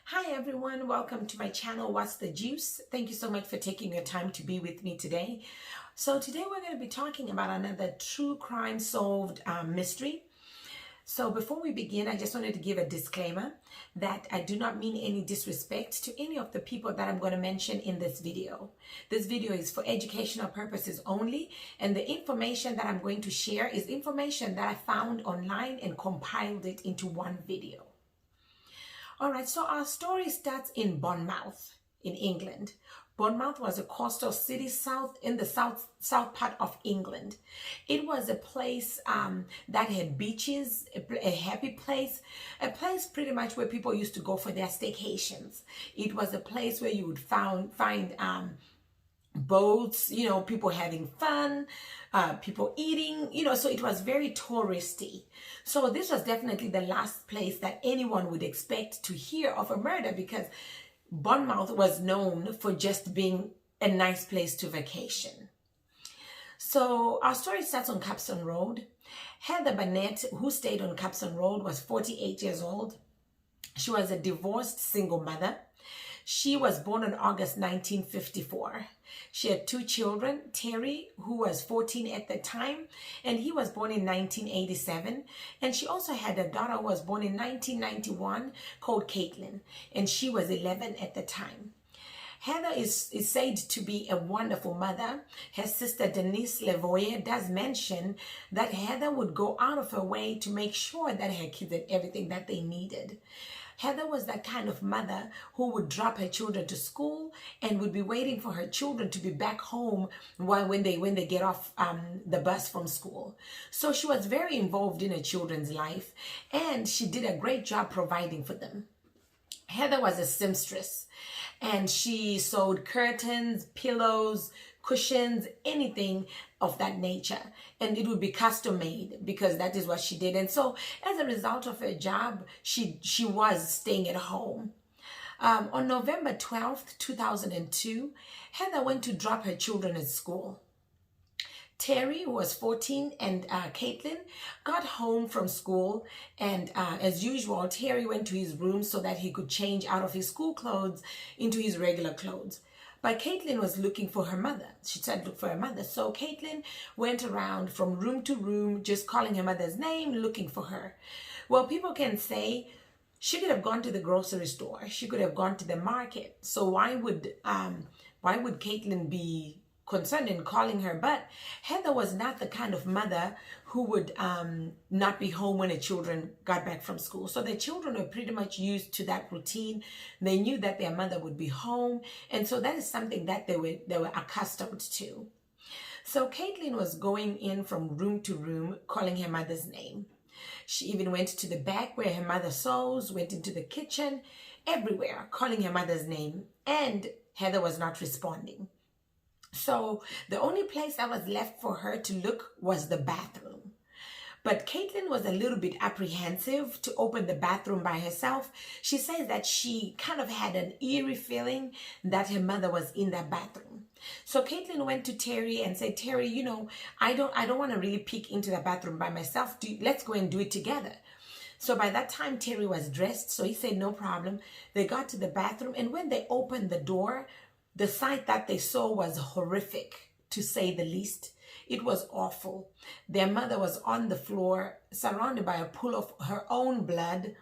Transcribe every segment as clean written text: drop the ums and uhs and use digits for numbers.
Hi everyone, welcome to my channel, What's the Juice? Thank you so much for taking your time to be with me today. So today we're going to be talking about another true crime solved mystery. So before we begin, I just wanted to give a disclaimer that I do not mean any disrespect to any of the people that I'm going to mention in this video. This video is for educational purposes only, and the information that I'm going to share is information that I found online and compiled it into one video. All right, so our story starts in Bournemouth in England. Bournemouth was a coastal city in the south part of England. It was a place that had beaches, a happy place, a place pretty much where people used to go for their staycations. It was a place where you would find boats, people having fun, people eating, so it was very touristy. So this was definitely the last place that anyone would expect to hear of a murder, because Bournemouth was known for just being a nice place to vacation. So our story starts on Capston Road. Heather Barnett, who stayed on Capston Road, was 48 years old. She was a divorced single mother. She was born in August 1954. She had two children, Terry, who was 14 at the time, and he was born in 1987. And she also had a daughter who was born in 1991 called Caitlin, and she was 11 at the time. Heather is said to be a wonderful mother. Her sister Denise Lavoie does mention that Heather would go out of her way to make sure that her kids had everything that they needed. Heather was that kind of mother who would drop her children to school and would be waiting for her children to be back home when they get off the bus from school. So she was very involved in her children's life, and she did a great job providing for them. Heather was a seamstress, and she sewed curtains, pillows, cushions, anything of that nature, and it would be custom made because that is what she did. And so as a result of her job, she was staying at home. On November 12th, 2002, Heather went to drop her children at school. Terry, who was 14, and Caitlin got home from school, and as usual, Terry went to his room so that he could change out of his school clothes into his regular clothes. But Caitlin was looking for her mother. She said, look for her mother. So Caitlin went around from room to room, just calling her mother's name, looking for her. Well, people can say she could have gone to the grocery store. She could have gone to the market. So why would Caitlin be concerned in calling her? But Heather was not the kind of mother who would not be home when the children got back from school. So the children were pretty much used to that routine. They knew that their mother would be home, and so that is something that they were accustomed to. So Caitlin was going in from room to room calling her mother's name. She even went to the back where her mother sews, went into the kitchen, everywhere calling her mother's name, and Heather was not responding. So the only place that was left for her to look was the bathroom. But Caitlin was a little bit apprehensive to open the bathroom by herself. She says that she kind of had an eerie feeling that her mother was in that bathroom. So Caitlin went to Terry and said, Terry, I don't want to really peek into the bathroom by myself. Let's go and do it together. So by that time, Terry was dressed. So he said, no problem. They got to the bathroom, and when they opened the door, the sight that they saw was horrific, to say the least. It was awful. Their mother was on the floor, surrounded by a pool of her own blood.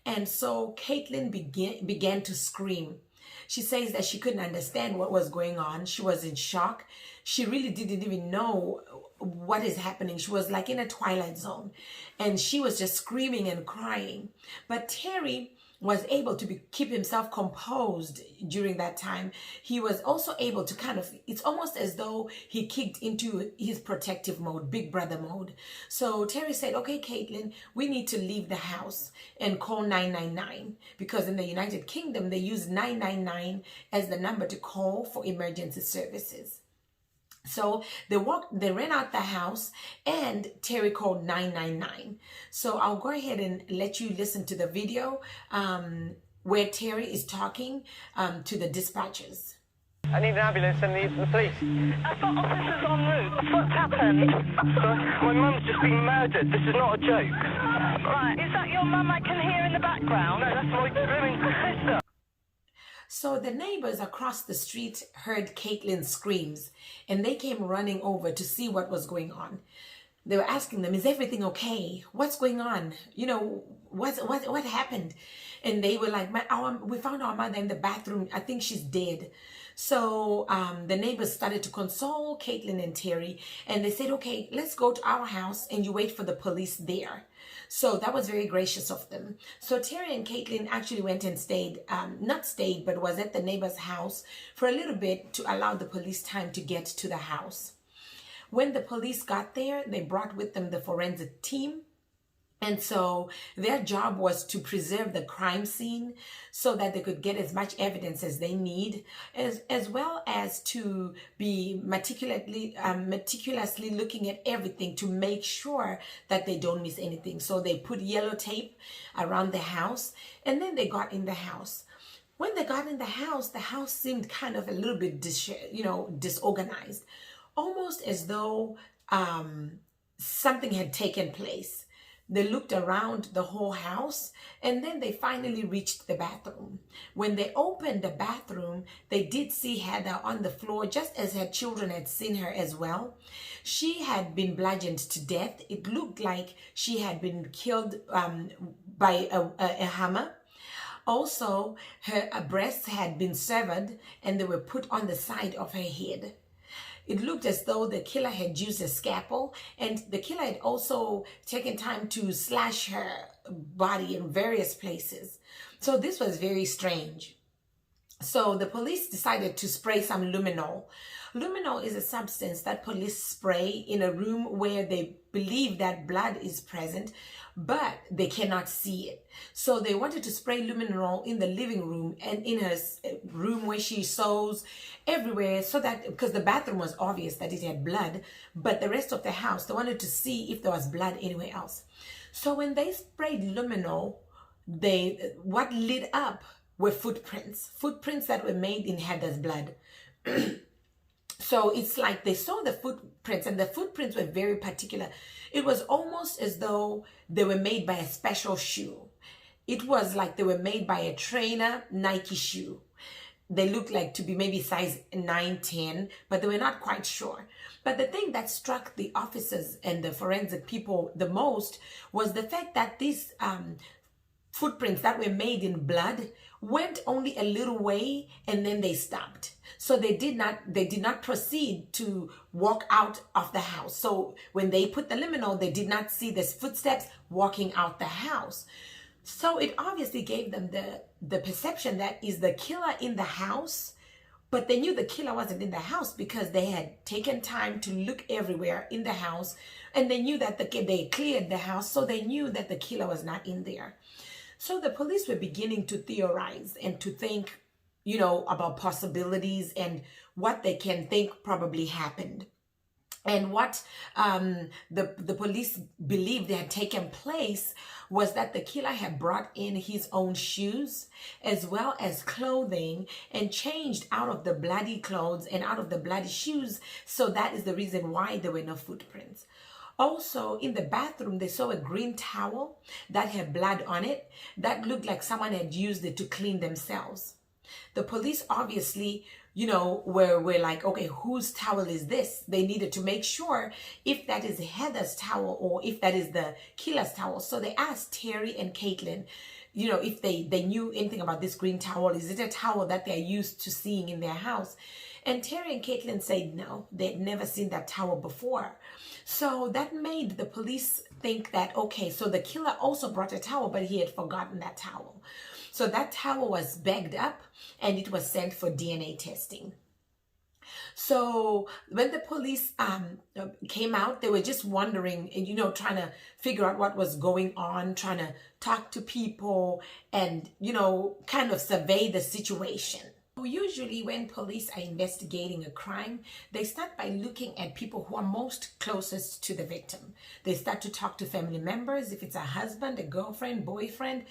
And so Caitlin began to scream. She says that she couldn't understand what was going on. She was in shock. She really didn't even know what is happening. She was like in a twilight zone, and she was just screaming and crying. But Terry was able to keep himself composed during that time. He was also able to it's almost as though he kicked into his protective mode, big brother mode. So Terry said, okay, Caitlin, we need to leave the house and call 999, because in the United Kingdom, they use 999 as the number to call for emergency services. So they ran out the house, and Terry called 999. So I'll go ahead and let you listen to the video where Terry is talking to the dispatchers. I need an ambulance and the police. I've got officers en route. What's happened? My mum's just been murdered. This is not a joke. Right, is that your mum I can hear in the background? No, that's my blooming sister. So the neighbors across the street heard Caitlin's screams, and they came running over to see what was going on. They were asking them, is everything okay? What's going on? You know, what happened? And they were like, we found our mother in the bathroom. I think she's dead. So the neighbors started to console Caitlin and Terry, and they said, okay, let's go to our house and you wait for the police there. So that was very gracious of them. So Terry and Caitlin actually went and stayed, not stayed, but was at the neighbor's house for a little bit to allow the police time to get to the house. When the police got there, they brought with them the forensic team. And so their job was to preserve the crime scene so that they could get as much evidence as they need, as well as to be meticulously looking at everything to make sure that they don't miss anything. So they put yellow tape around the house, and then they got in the house. When they got in the house seemed kind of a little bit disorganized, almost as though something had taken place. They looked around the whole house, and then they finally reached the bathroom. When they opened the bathroom, they did see Heather on the floor, just as her children had seen her as well. She had been bludgeoned to death. It looked like she had been killed by a hammer. Also, her breasts had been severed, and they were put on the side of her head. It looked as though the killer had used a scalpel, and the killer had also taken time to slash her body in various places. So this was very strange. So the police decided to spray some luminol. Luminol is a substance that police spray in a room where they believe that blood is present, but they cannot see it. So they wanted to spray luminol in the living room and in her room where she sews, everywhere, so that, because the bathroom was obvious that it had blood, but the rest of the house, they wanted to see if there was blood anywhere else. So when they sprayed luminol, what lit up were footprints that were made in Heather's blood. So it's like they saw the footprints, and the footprints were very particular. It was almost as though they were made by a special shoe. It was like they were made by a trainer Nike shoe. They looked like to be maybe size 9, 10, but they were not quite sure. But the thing that struck the officers and the forensic people the most was the fact that these footprints that were made in blood went only a little way, and then they stopped. So they did not proceed to walk out of the house. So when they put the luminol, they did not see these footsteps walking out the house. So it obviously gave them the perception that is the killer in the house, but they knew the killer wasn't in the house because they had taken time to look everywhere in the house, and they knew that they cleared the house, so they knew that the killer was not in there. So the police were beginning to theorize and to think, about possibilities and what they can think probably happened. And what the police believed had taken place was that the killer had brought in his own shoes as well as clothing and changed out of the bloody clothes and out of the bloody shoes. So that is the reason why there were no footprints. Also, in the bathroom, they saw a green towel that had blood on it that looked like someone had used it to clean themselves. The police obviously, were like, okay, whose towel is this? They needed to make sure if that is Heather's towel or if that is the killer's towel. So they asked Terry and Caitlin, if they knew anything about this green towel. Is it a towel that they're used to seeing in their house? And Terry and Caitlin said no, they'd never seen that towel before. So that made the police think that, okay, so the killer also brought a towel, but he had forgotten that towel. So that towel was bagged up and it was sent for DNA testing. So when the police came out, they were just wondering and, trying to figure out what was going on, trying to talk to people and, kind of survey the situation. Usually when police are investigating a crime, they start by looking at people who are most closest to the victim. They start to talk to family members, if it's a husband, a girlfriend, boyfriend,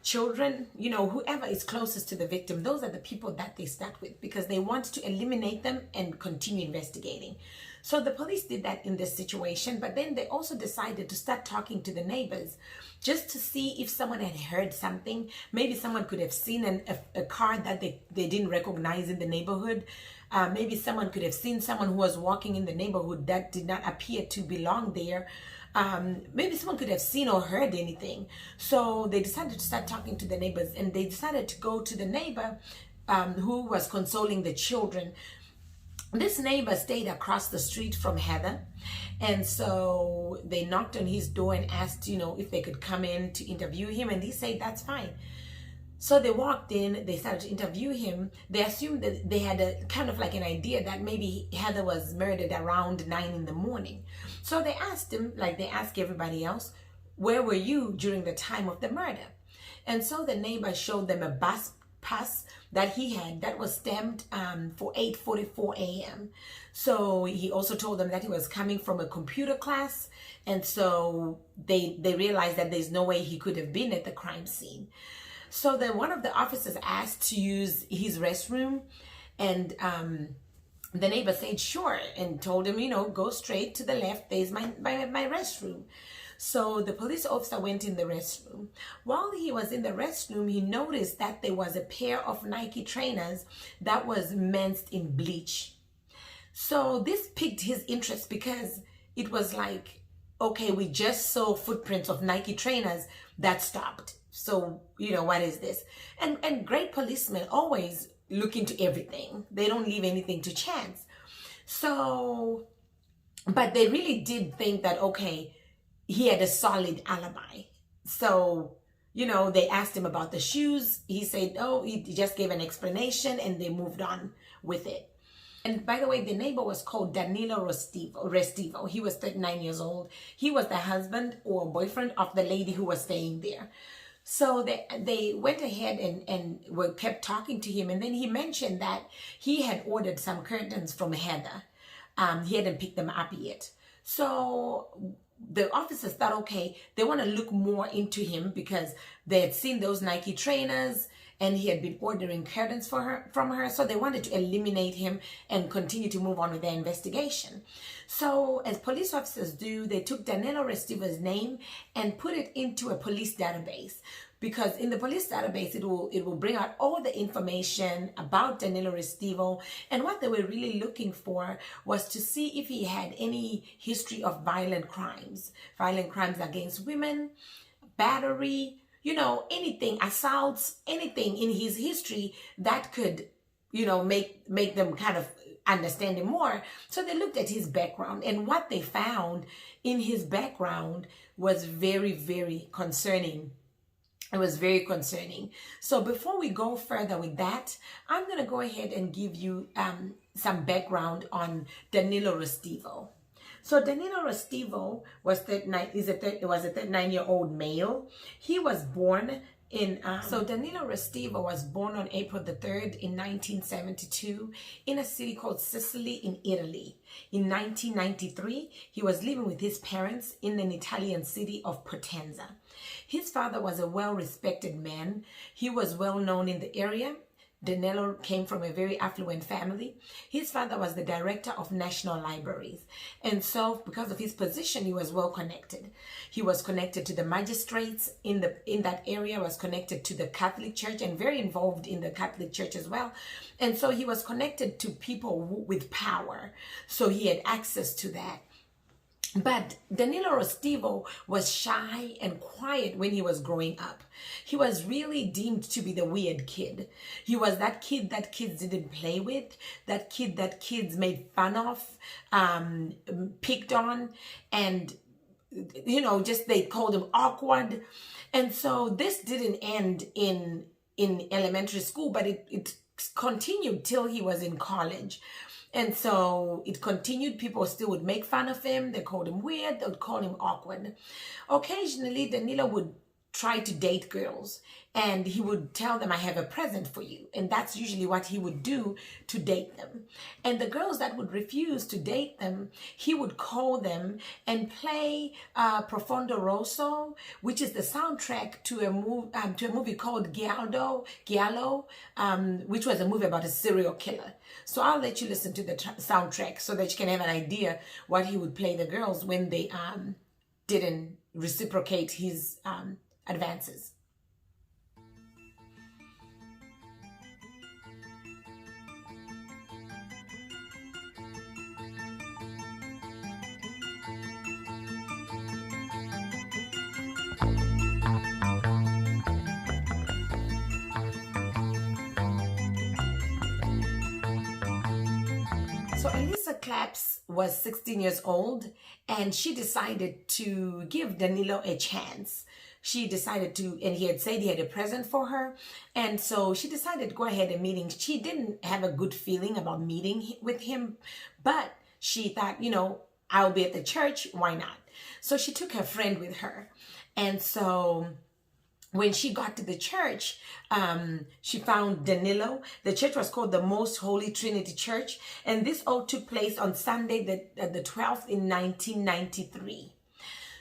children, whoever is closest to the victim. Those are the people that they start with because they want to eliminate them and continue investigating. So the police did that in this situation, but then they also decided to start talking to the neighbors just to see if someone had heard something. Maybe someone could have seen a car that they didn't recognize in the neighborhood. Maybe someone could have seen someone who was walking in the neighborhood that did not appear to belong there. Maybe someone could have seen or heard anything. So they decided to start talking to the neighbors, and they decided to go to the neighbor who was consoling the children. This neighbor stayed across the street from Heather, and so they knocked on his door and asked, if they could come in to interview him, and he said that's fine. So they walked in, they started to interview him. They assumed that they had a kind of like an idea that maybe Heather was murdered around 9 in the morning. So they asked him, like they ask everybody else, where were you during the time of the murder? And so the neighbor showed them a bus pass that he had that was stamped for 8:44 a.m. So he also told them that he was coming from a computer class, and so they realized that there's no way he could have been at the crime scene. So then one of the officers asked to use his restroom, and the neighbor said sure, and told him, go straight to the left, there's my restroom. So the police officer went in the restroom. While he was in the restroom, he noticed that there was a pair of Nike trainers that was minced in bleach. So this piqued his interest because it was like, okay, we just saw footprints of Nike trainers that stopped. So, what is this? And great policemen always look into everything. They don't leave anything to chance. So, but they really did think that, okay, he had a solid alibi. So, they asked him about the shoes. He said, oh, he just gave an explanation, and they moved on with it. And by the way, the neighbor was called Danilo Restivo. He was 39 years old. He was the husband or boyfriend of the lady who was staying there. So they went ahead and kept talking to him. And then he mentioned that he had ordered some curtains from Heather. He hadn't picked them up yet. So the officers thought, okay, they want to look more into him because they had seen those Nike trainers and he had been ordering curtains from her. So they wanted to eliminate him and continue to move on with their investigation. So as police officers do, they took Danilo Restivo's name and put it into a police database, because in the police database, it will bring out all the information about Danilo Restivo. And what they were really looking for was to see if he had any history of violent crimes against women, battery, anything, assaults, anything in his history that could, make them kind of understand him more. So they looked at his background, and what they found in his background was very, very concerning. It was very concerning. So before we go further with that, I'm going to go ahead and give you some background on Danilo Restivo. So Danilo Restivo was a 39-year-old male. He was born in, Danilo Restivo was born on April the 3rd in 1972 in a city called Sicily in Italy. In 1993, he was living with his parents in an Italian city of Potenza. His father was a well-respected man. He was well known in the area. Danilo came from a very affluent family. His father was the director of national libraries. And so because of his position, he was well connected. He was connected to the magistrates in that area, was connected to the Catholic Church, and very involved in the Catholic Church as well. And so he was connected to people with power. So he had access to that. But Danilo Restivo was shy and quiet when he was growing up. He was really deemed to be the weird kid. He was that kid that kids didn't play with, that kid that kids made fun of, picked on, and, just they called him awkward. And so this didn't end in elementary school, but it continued till he was in college. And so it continued. People still would make fun of him. They called him weird. They would call him awkward. Occasionally, Danilo would try to date girls, and he would tell them, I have a present for you. And that's usually what he would do to date them. And the girls that would refuse to date them, he would call them and play Profondo Rosso, which is the soundtrack to a movie called Giallo, which was a movie about a serial killer. So I'll let you listen to the soundtrack so that you can have an idea what he would play the girls when they didn't reciprocate his advances. So Elisa Clapps was 16 years old, and she decided to give Danilo a chance. She decided to, and he had said he had a present for her, and so she decided to go ahead and meeting. She didn't have a good feeling about meeting with him, but she thought, I'll be at the church, why not? So she took her friend with her, and so when she got to the church, she found Danilo. The church was called the Most Holy Trinity Church, and this all took place on Sunday, the 12th in 1993.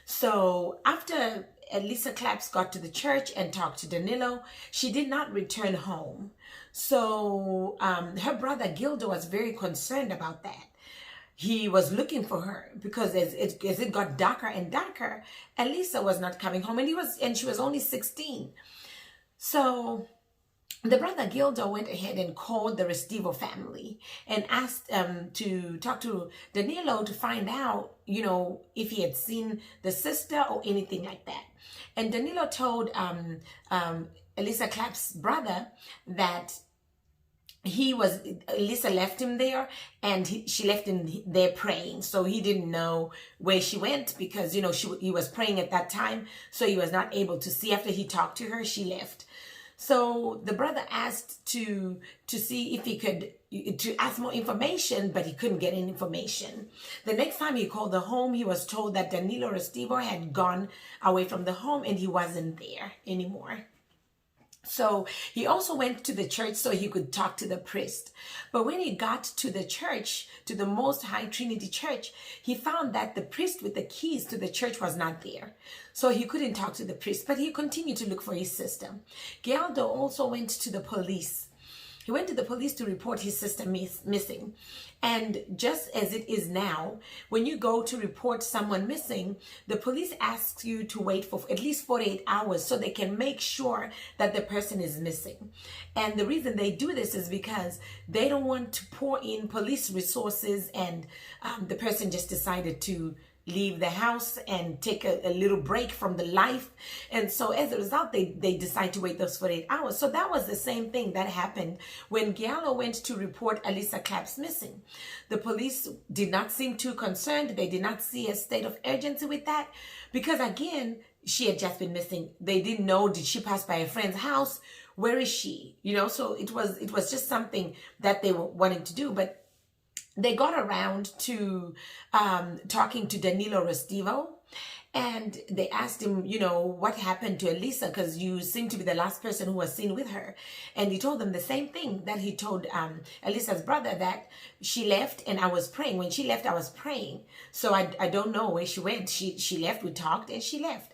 So after Elisa Clapps got to the church and talked to Danilo, she did not return home. So her brother Gildo was very concerned about that. He was looking for her because as it got darker and darker, Elisa was not coming home, and she was only 16. So the brother Gildo went ahead and called the Restivo family and asked to talk to Danilo to find out, if he had seen the sister or anything like that. And Danilo told Elisa Clapps' brother that Elisa left him there, and she left him there praying. So he didn't know where she went because, he was praying at that time. So he was not able to see. After he talked to her, she left. So the brother asked to see if he could, to ask more information, but he couldn't get any information. The next time he called the home, he was told that Danilo Restivo had gone away from the home and he wasn't there anymore. So he also went to the church so he could talk to the priest. But when he got to the church, to the Most High Trinity Church, he found that the priest with the keys to the church was not there. So he couldn't talk to the priest, but he continued to look for his sister. Gialdo also went to the police. He went to the police to report his sister missing. And just as it is now, when you go to report someone missing, the police asks you to wait for at least 48 hours so they can make sure that the person is missing. And the reason they do this is because they don't want to pour in police resources and the person just decided to leave the house and take a little break from the life. And so as a result, they decide to wait those 48 hours. So that was the same thing that happened when Giallo went to report Elisa Clapps missing. The police did not seem too concerned. They did not see a state of urgency with that because, again, she had just been missing. They didn't know, did she pass by a friend's house? Where is she? So it was just something that they were wanting to do. But they got around to talking to Danilo Restivo, and they asked him, what happened to Elisa, because you seem to be the last person who was seen with her. And he told them the same thing that he told Elisa's brother, that she left and I was praying. When she left, I was praying. So I don't know where she went. She left, we talked, and she left.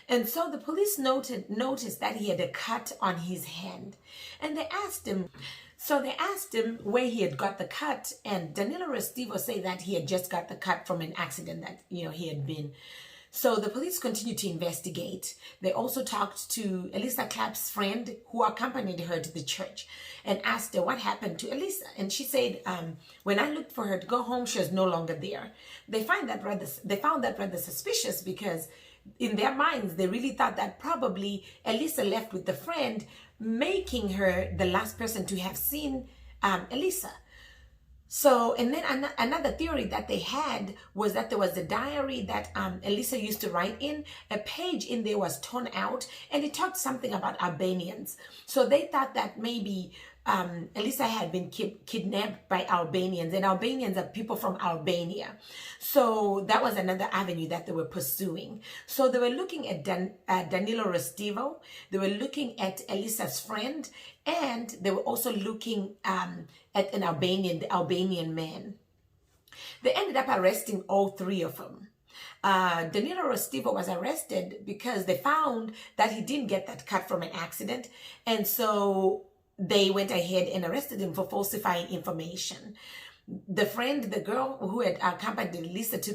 And so the police noticed that he had a cut on his hand. And they asked him, where he had got the cut, and Danilo Restivo said that he had just got the cut from an accident that, he had been. So the police continued to investigate. They also talked to Elisa Clapps' friend who accompanied her to the church and asked her what happened to Elisa. And she said, when I looked for her to go home, she was no longer there. They found that rather suspicious because in their minds, they really thought that probably Elisa left with the friend, making her the last person to have seen Elisa. So, and then another theory that they had was that there was a diary that Elisa used to write in. A page in there was torn out, and it talked something about Albanians. So they thought that maybe Elisa had been kidnapped by Albanians, and Albanians are people from Albania. So that was another avenue that they were pursuing. So they were looking at Danilo Restivo, they were looking at Elisa's friend, and they were also looking at the Albanian man. They ended up arresting all three of them. Danilo Restivo was arrested because they found that he didn't get that cut from an accident, and so they went ahead and arrested him for falsifying information. The friend, the girl who had accompanied Elisa to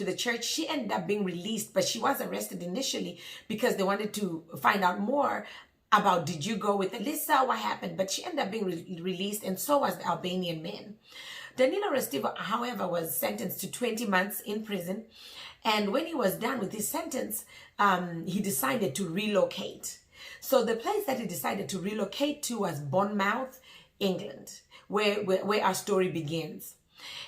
the church, she ended up being released, but she was arrested initially because they wanted to find out more about, did you go with Elisa, what happened? But she ended up being released, and so was the Albanian man. Danilo Restivo, however, was sentenced to 20 months in prison, and when he was done with his sentence, he decided to relocate. So the place that he decided to relocate to was Bournemouth, England, where our story begins.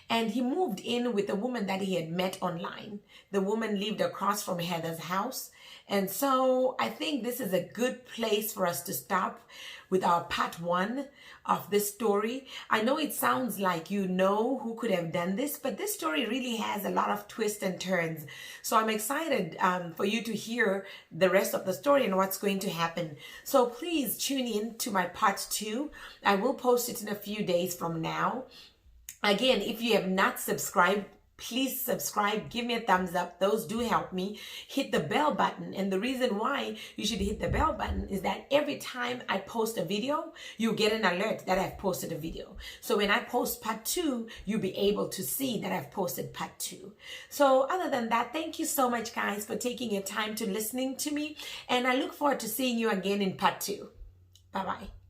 And he moved in with a woman that he had met online. The woman lived across from Heather's house. And so I think this is a good place for us to stop with our part one of this story. I know it sounds like you know who could have done this, but this story really has a lot of twists and turns. So I'm excited for you to hear the rest of the story and what's going to happen. So please tune in to my part two. I will post it in a few days from now. Again, if you have not subscribed, please subscribe, give me a thumbs up. Those do help me. Hit the bell button. And the reason why you should hit the bell button is that every time I post a video, you get an alert that I've posted a video. So when I post part two, you'll be able to see that I've posted part two. So other than that, thank you so much, guys, for taking your time to listening to me. And I look forward to seeing you again in part two. Bye-bye.